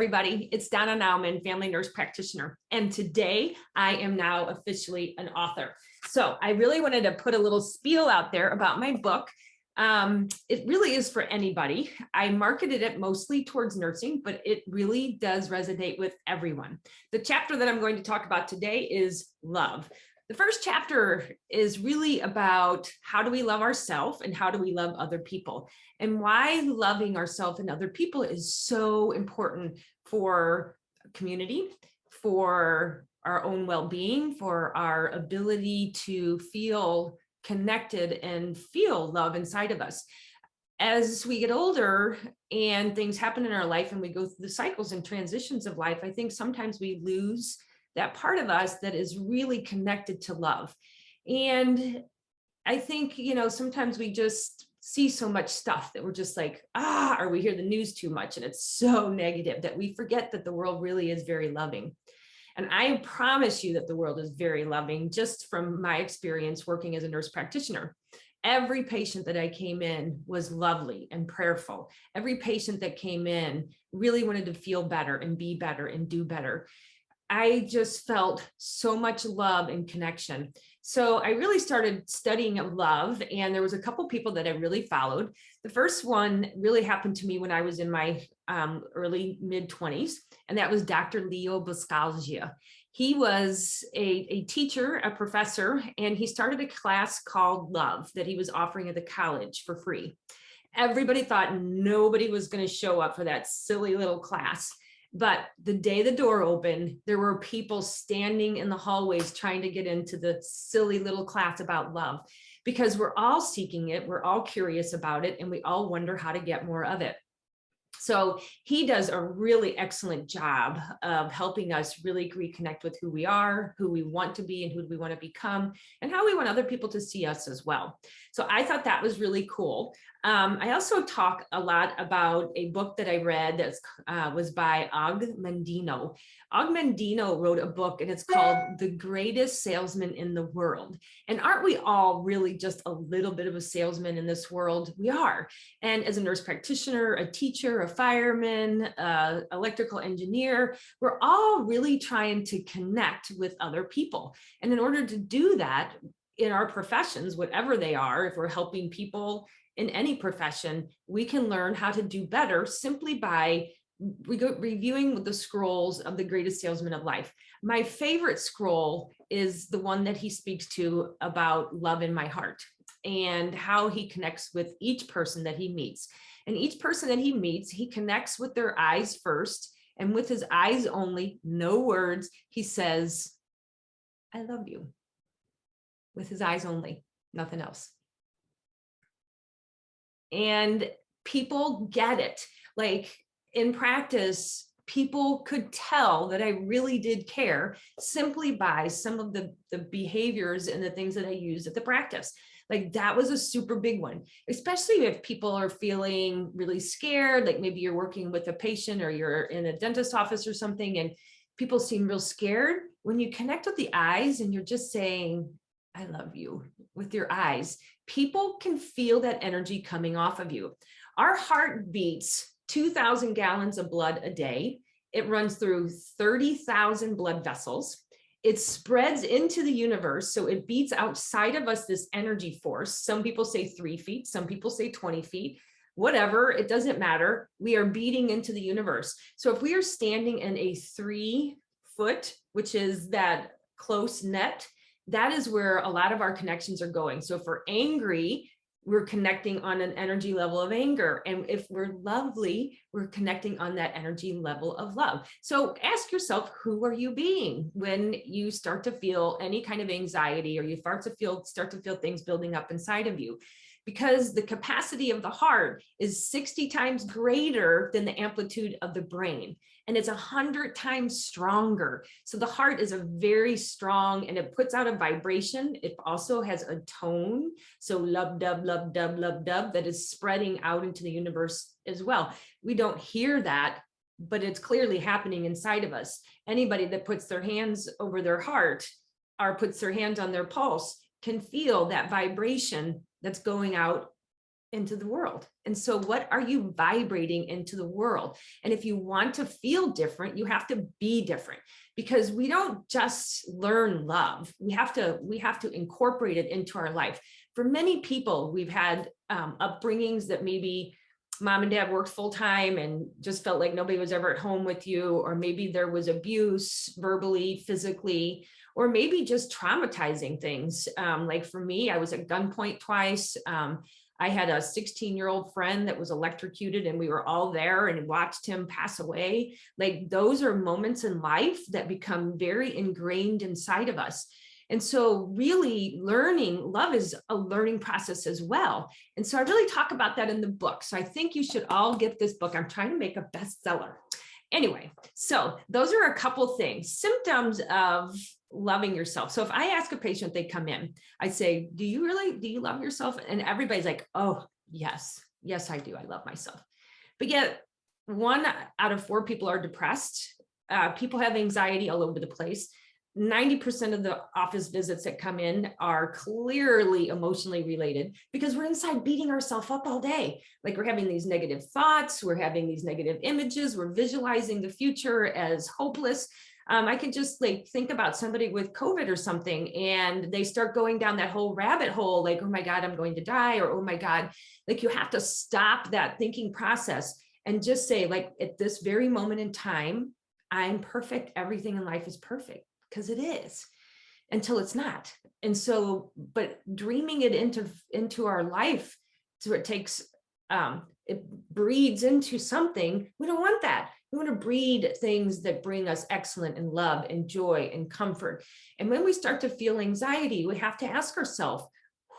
everybody. It's Donna Nauman, family nurse practitioner. And today I am now officially an author. So I really wanted to put a little spiel out there about my book. It really is for anybody. I marketed it mostly towards nursing, but it really does resonate with everyone. The chapter that I'm going to talk about today is love. The first chapter is really about how do we love ourselves and how do we love other people, and why loving ourselves and other people is so important for community, for our own well-being, for our ability to feel connected and feel love inside of us. As we get older and things happen in our life and we go through the cycles and transitions of life, I think sometimes we lose that part of us that is really connected to love. And I think, sometimes we just see so much stuff that we're just like, or we hear the news too much and it's so negative that we forget that the world really is very loving. And I promise you that the world is very loving, just from my experience working as a nurse practitioner. Every patient that I came in was lovely and prayerful. Every patient that came in really wanted to feel better and be better and do better. I just felt so much love and connection. So I really started studying love, and there was a couple people that I really followed. The first one really happened to me when I was in my early mid-20s, and that was Dr. Leo Buscaglia. He was a teacher, a professor, and he started a class called Love that he was offering at the college for free. Everybody thought nobody was going to show up for that silly little class. But the day the door opened, there were people standing in the hallways trying to get into the silly little class about love, because we're all seeking it, we're all curious about it, and we all wonder how to get more of it. So he does a really excellent job of helping us really reconnect with who we are, who we want to be, and who we want to become, and how we want other people to see us as well. So I thought that was really cool. I also talk a lot about a book that I read that was by Og Mandino. Og Mandino wrote a book, and it's called The Greatest Salesman in the World. And aren't we all really just a little bit of a salesman in this world? We are. And as a nurse practitioner, a teacher, a fireman, electrical engineer, we're all really trying to connect with other people. And in order to do that in our professions, whatever they are, if we're helping people in any profession, we can learn how to do better simply by reviewing the scrolls of the greatest salesman of life. My favorite scroll is the one that he speaks to about love in my heart and how he connects with each person that he meets. And each person that he meets, he connects with their eyes first, and with his eyes only, no words, he says, "I love you," with his eyes only, nothing else. And people get it. Like in practice, people could tell that I really did care simply by some of the behaviors and the things that I used at the practice. Like that was a super big one, especially if people are feeling really scared, like maybe you're working with a patient or you're in a dentist office or something and people seem real scared. When you connect with the eyes and you're just saying, "I love you," with your eyes, people can feel that energy coming off of you. Our heart beats 2,000 gallons of blood a day. It runs through 30,000 blood vessels. It spreads into the universe, so it beats outside of us this energy force. Some people say 3 feet, some people say 20 feet, whatever, it doesn't matter. We are beating into the universe. So if we are standing in a 3-foot, which is that close net, that is where a lot of our connections are going. So if we're angry, we're connecting on an energy level of anger. And if we're lovely, we're connecting on that energy level of love. So ask yourself, who are you being when you start to feel any kind of anxiety or you start to feel things building up inside of you? Because the capacity of the heart is 60 times greater than the amplitude of the brain. And it's 100 times stronger. So the heart is a very strong, and it puts out a vibration. It also has a tone. So love, dub, love, dub, love, dub, that is spreading out into the universe as well. We don't hear that, but it's clearly happening inside of us. Anybody that puts their hands over their heart or puts their hands on their pulse can feel that vibration that's going out into the world. And so what are you vibrating into the world? And if you want to feel different, you have to be different, because we don't just learn love. We have to incorporate it into our life. For many people, we've had upbringings that maybe mom and dad worked full time and just felt like nobody was ever at home with you, or maybe there was abuse verbally, physically, or maybe just traumatizing things. Like for me, I was at gunpoint twice. I had a 16-year-old friend that was electrocuted, and we were all there and watched him pass away. Like those are moments in life that become very ingrained inside of us. And so really learning, love is a learning process as well. And so I really talk about that in the book. So I think you should all get this book. I'm trying to make a bestseller. Anyway, so those are a couple things, symptoms of loving yourself. So if I ask a patient, they come in, I say, do you love yourself? And everybody's like, oh, yes, I do. I love myself. But yet 1 out of 4 people are depressed. People have anxiety all over the place. 90% of the office visits that come in are clearly emotionally related, because we're inside beating ourselves up all day. Like we're having these negative thoughts, we're having these negative images, we're visualizing the future as hopeless. I could just like think about somebody with COVID or something, and they start going down that whole rabbit hole, like, oh my God, I'm going to die, or oh my God, like you have to stop that thinking process and just say, like, at this very moment in time, I'm perfect. Everything in life is perfect. Because it is, until it's not. And so, but dreaming it into our life, so it takes, it breeds into something. We don't want that. We want to breed things that bring us excellence and love and joy and comfort. And when we start to feel anxiety, we have to ask ourselves,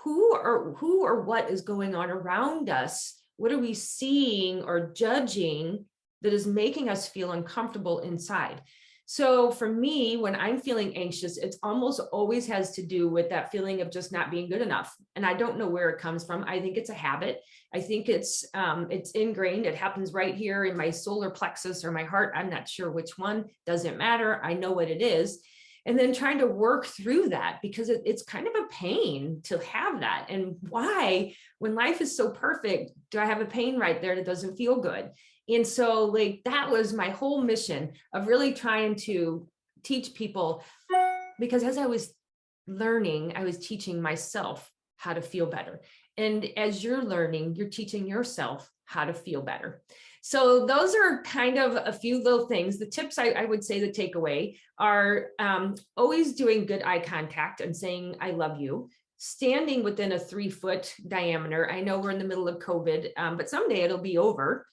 who or what is going on around us? What are we seeing or judging that is making us feel uncomfortable inside? So for me, when I'm feeling anxious, it's almost always has to do with that feeling of just not being good enough. And I don't know where it comes from. I think it's a habit. I think it's ingrained. It happens right here in my solar plexus or my heart. I'm not sure which one, doesn't matter. I know what it is. And then trying to work through that, because it's kind of a pain to have that. And why, when life is so perfect, do I have a pain right there that doesn't feel good? And so like, that was my whole mission of really trying to teach people, because as I was learning, I was teaching myself how to feel better. And as you're learning, you're teaching yourself how to feel better. So those are kind of a few little things. The tips I would say, the takeaway are always doing good eye contact and saying, I love you. Standing within a 3-foot diameter. I know we're in the middle of COVID, but someday it'll be over.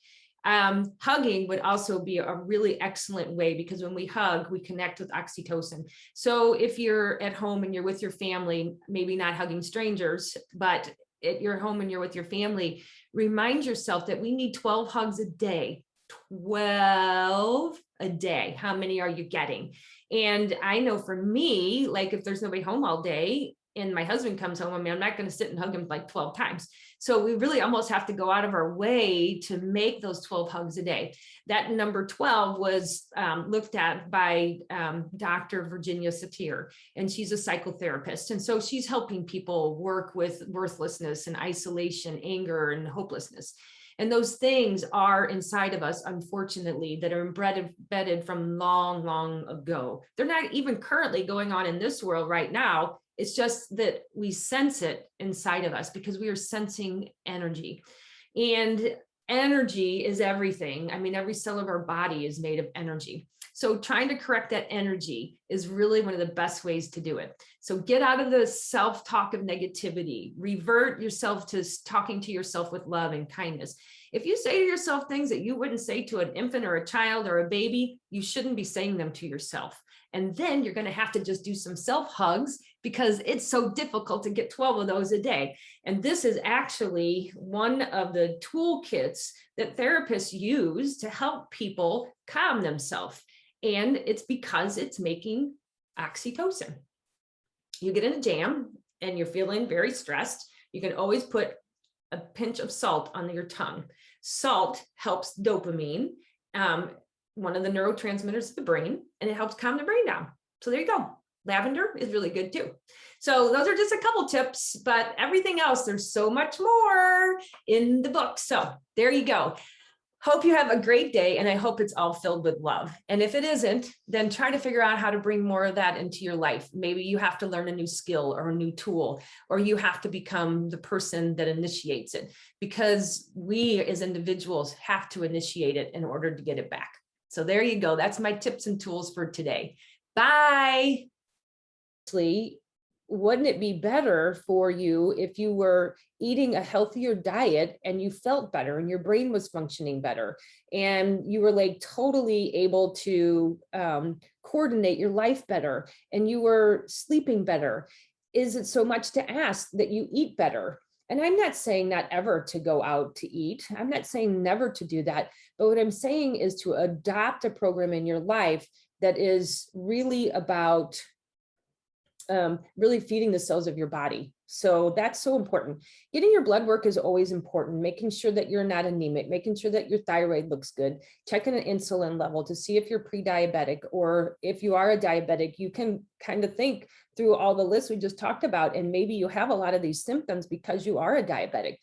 Hugging would also be a really excellent way, because when we hug, we connect with oxytocin. So if you're at home and you're with your family, maybe not hugging strangers, but at your home and you're with your family, remind yourself that we need 12 hugs a day. 12 a day. How many are you getting? And I know for me, like if there's nobody home all day and my husband comes home, I mean, I'm not going to sit and hug him like 12 times. So we really almost have to go out of our way to make those 12 hugs a day. That number 12 was looked at by Dr. Virginia Satir, and she's a psychotherapist. And so she's helping people work with worthlessness and isolation, anger, and hopelessness. And those things are inside of us, unfortunately, that are embedded from long, long ago. They're not even currently going on in this world right now. It's just that we sense it inside of us because we are sensing energy. And energy is everything. I mean, every cell of our body is made of energy. So trying to correct that energy is really one of the best ways to do it. So get out of the self-talk of negativity, revert yourself to talking to yourself with love and kindness. If you say to yourself things that you wouldn't say to an infant or a child or a baby, you shouldn't be saying them to yourself. And then you're going to have to just do some self-hugs because it's so difficult to get 12 of those a day. And this is actually one of the toolkits that therapists use to help people calm themselves. And it's because it's making oxytocin. You get in a jam and you're feeling very stressed. You can always put a pinch of salt on your tongue. Salt helps dopamine, one of the neurotransmitters of the brain, and it helps calm the brain down. So there you go. Lavender is really good too. So those are just a couple tips, but everything else, there's so much more in the book. So there you go. Hope you have a great day, and I hope it's all filled with love. And if it isn't, then try to figure out how to bring more of that into your life. Maybe you have to learn a new skill or a new tool, or you have to become the person that initiates it, because we as individuals have to initiate it in order to get it back. So there you go. That's my tips and tools for today. Bye. Wouldn't it be better for you if you were eating a healthier diet and you felt better and your brain was functioning better and you were like totally able to coordinate your life better and you were sleeping better? Is it so much to ask that you eat better? And I'm not saying not ever to go out to eat. I'm not saying never to do that. But what I'm saying is to adopt a program in your life that is really about really feeding the cells of your body. So that's so important. Getting your blood work is always important, making sure that you're not anemic, making sure that your thyroid looks good, checking an insulin level to see if you're pre-diabetic, or if you are a diabetic, you can kind of think through all the lists we just talked about, and maybe you have a lot of these symptoms because you are a diabetic.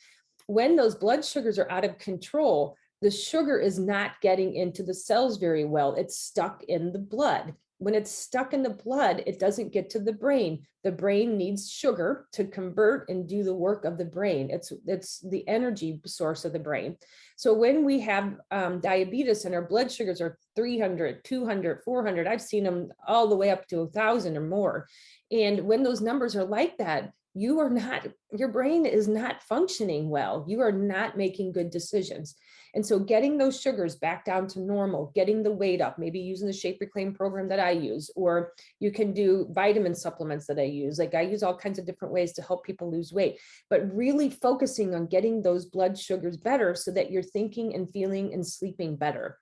When those blood sugars are out of control, the sugar is not getting into the cells very well. It's stuck in the blood. When it's stuck in the blood, it doesn't get to the brain. The brain needs sugar to convert and do the work of the brain. It's the energy source of the brain. So when we have diabetes and our blood sugars are 300, 200, 400, I've seen them all the way up to 1,000 or more. And when those numbers are like that, your brain is not functioning well. You are not making good decisions. And so getting those sugars back down to normal, getting the weight up, maybe using the Shape Reclaim program that I use, or you can do vitamin supplements that I use. Like I use all kinds of different ways to help people lose weight, but really focusing on getting those blood sugars better so that you're thinking and feeling and sleeping better.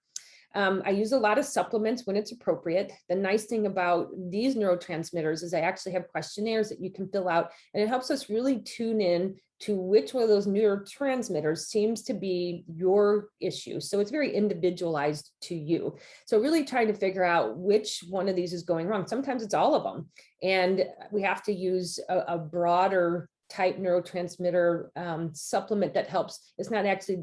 I use a lot of supplements when it's appropriate. The nice thing about these neurotransmitters is I actually have questionnaires that you can fill out, and it helps us really tune in to which one of those neurotransmitters seems to be your issue. So it's very individualized to you. So really trying to figure out which one of these is going wrong. Sometimes it's all of them. And we have to use a broader type neurotransmitter supplement that helps. It's not actually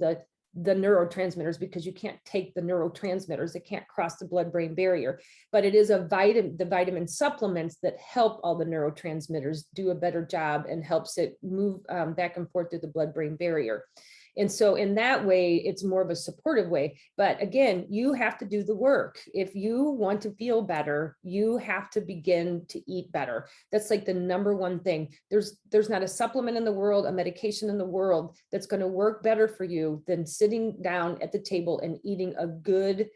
the neurotransmitters, because you can't take the neurotransmitters, they can't cross the blood-brain barrier, but it is the vitamin supplements that help all the neurotransmitters do a better job and helps it move back and forth through the blood-brain barrier. And so in that way, it's more of a supportive way. But again, you have to do the work. If you want to feel better, you have to begin to eat better. That's like the number one thing. There's not a supplement in the world, a medication in the world that's going to work better for you than sitting down at the table and eating a good,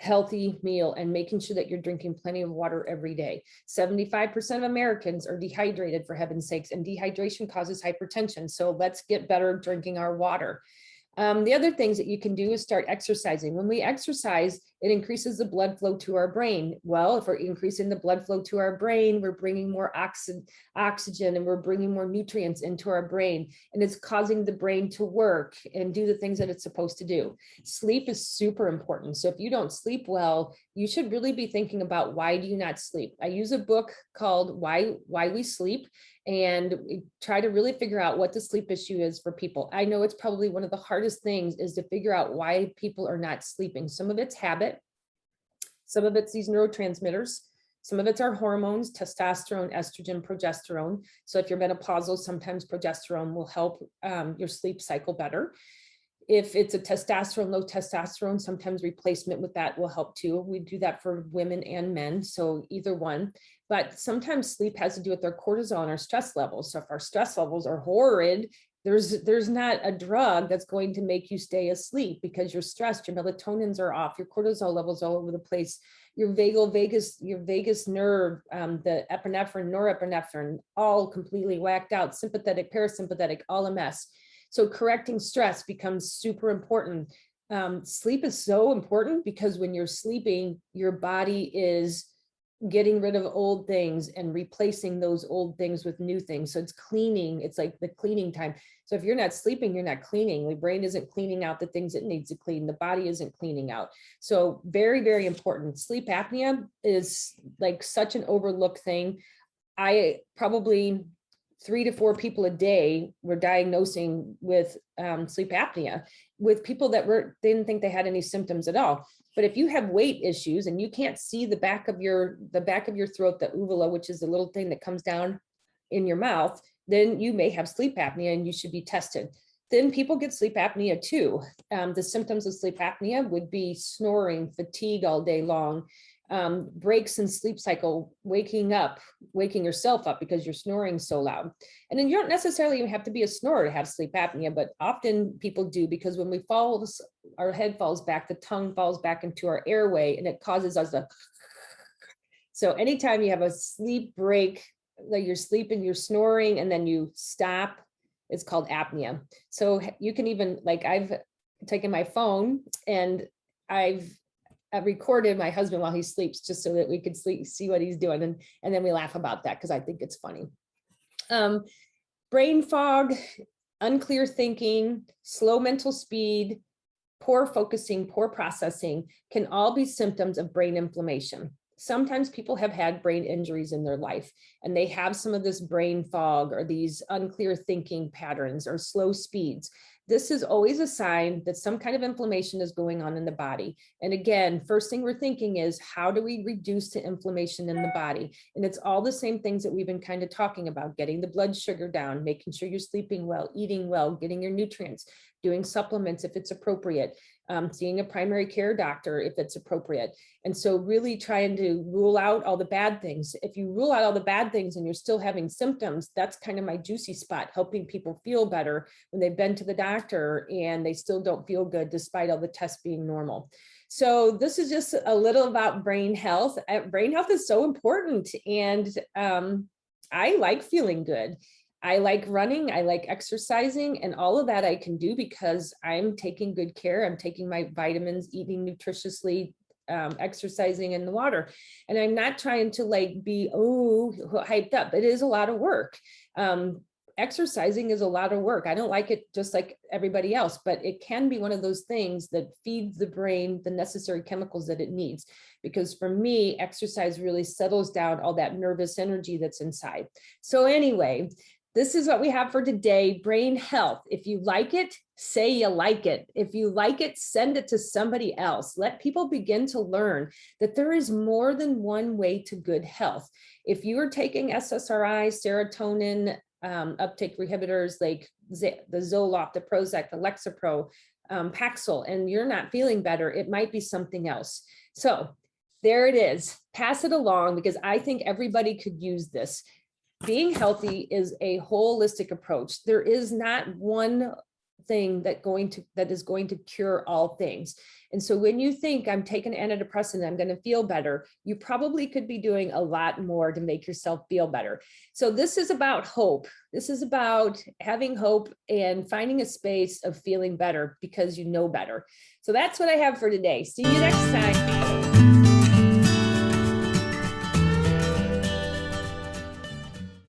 healthy meal and making sure that you're drinking plenty of water every day. 75% of Americans are dehydrated, for heaven's sakes, and dehydration causes hypertension. So let's get better drinking our water. The other things that you can do is start exercising. When we exercise, it increases the blood flow to our brain. Well, if we're increasing the blood flow to our brain, we're bringing more oxygen and we're bringing more nutrients into our brain, and it's causing the brain to work and do the things that it's supposed to do. Sleep is super important. So if you don't sleep well, you should really be thinking about, why do you not sleep? I use a book called Why We Sleep, and try to really figure out what the sleep issue is for people. I know it's probably one of the hardest things is to figure out why people are not sleeping. Some of it's habit, some of it's these neurotransmitters, some of it's our hormones, testosterone, estrogen, progesterone. So if you're menopausal, sometimes progesterone will help your sleep cycle better. If it's a testosterone, low testosterone, sometimes replacement with that will help too. We do that for women and men, so either one. But sometimes sleep has to do with our cortisol and our stress levels. So if our stress levels are horrid, there's not a drug that's going to make you stay asleep because you're stressed, your melatonins are off, your cortisol levels all over the place, your vagus nerve, the epinephrine, norepinephrine, all completely whacked out, sympathetic, parasympathetic, all a mess. So correcting stress becomes super important. Sleep is so important because when you're sleeping, your body is getting rid of old things and replacing those old things with new things. So it's cleaning. It's like the cleaning time. So if you're not sleeping, you're not cleaning. The brain isn't cleaning out the things it needs to clean. The body isn't cleaning out. So very, very important. Sleep apnea is like such an overlooked thing. I probably 3 to 4 people a day were diagnosing with sleep apnea, with people that didn't think they had any symptoms at all. But if you have weight issues and you can't see the back of your throat, the uvula, which is the little thing that comes down in your mouth, then you may have sleep apnea and you should be tested. Then people get sleep apnea too. The symptoms of sleep apnea would be snoring, fatigue all day long, breaks in sleep cycle, waking yourself up because you're snoring so loud. And then you don't necessarily even have to be a snorer to have sleep apnea, but often people do, because when we fall, our head falls back, the tongue falls back into our airway and it causes us a. So anytime you have a sleep break, like you're sleeping, you're snoring, and then you stop, it's called apnea. So you can even, like, I've taken my phone and I've recorded my husband while he sleeps, just so that we could see what he's doing. And then we laugh about that because I think it's funny. Brain fog, unclear thinking, slow mental speed, poor focusing, poor processing can all be symptoms of brain inflammation. Sometimes people have had brain injuries in their life and they have some of this brain fog or these unclear thinking patterns or slow speeds. This is always a sign that some kind of inflammation is going on in the body. And again, first thing we're thinking is, how do we reduce the inflammation in the body? And it's all the same things that we've been kind of talking about: getting the blood sugar down, making sure you're sleeping well, eating well, getting your nutrients, doing supplements if it's appropriate, seeing a primary care doctor if it's appropriate. And so really trying to rule out all the bad things. If you rule out all the bad things and you're still having symptoms, that's kind of my juicy spot, helping people feel better when they've been to the doctor and they still don't feel good despite all the tests being normal. So this is just a little about brain health. Brain health is so important. And I like feeling good. I like running, I like exercising, and all of that I can do because I'm taking good care. I'm taking my vitamins, eating nutritiously, exercising in the water. And I'm not trying to like be, hyped up. It is a lot of work. Exercising is a lot of work. I don't like it just like everybody else, but it can be one of those things that feeds the brain the necessary chemicals that it needs. Because for me, exercise really settles down all that nervous energy that's inside. So anyway, this is what we have for today: brain health. If you like it, say you like it. If you like it, send it to somebody else. Let people begin to learn that there is more than one way to good health. If you are taking SSRI, serotonin, uptake inhibitors like the Zoloft, the Prozac, the Lexapro, Paxil, and you're not feeling better, it might be something else. So there it is. Pass it along, because I think everybody could use this. Being healthy is a holistic approach. There is not one thing that is going to cure all things. And so when you think, I'm taking antidepressant, I'm going to feel better, you probably could be doing a lot more to make yourself feel better. So this is about hope. This is about having hope and finding a space of feeling better because you know better. So that's what I have for today. See you next time.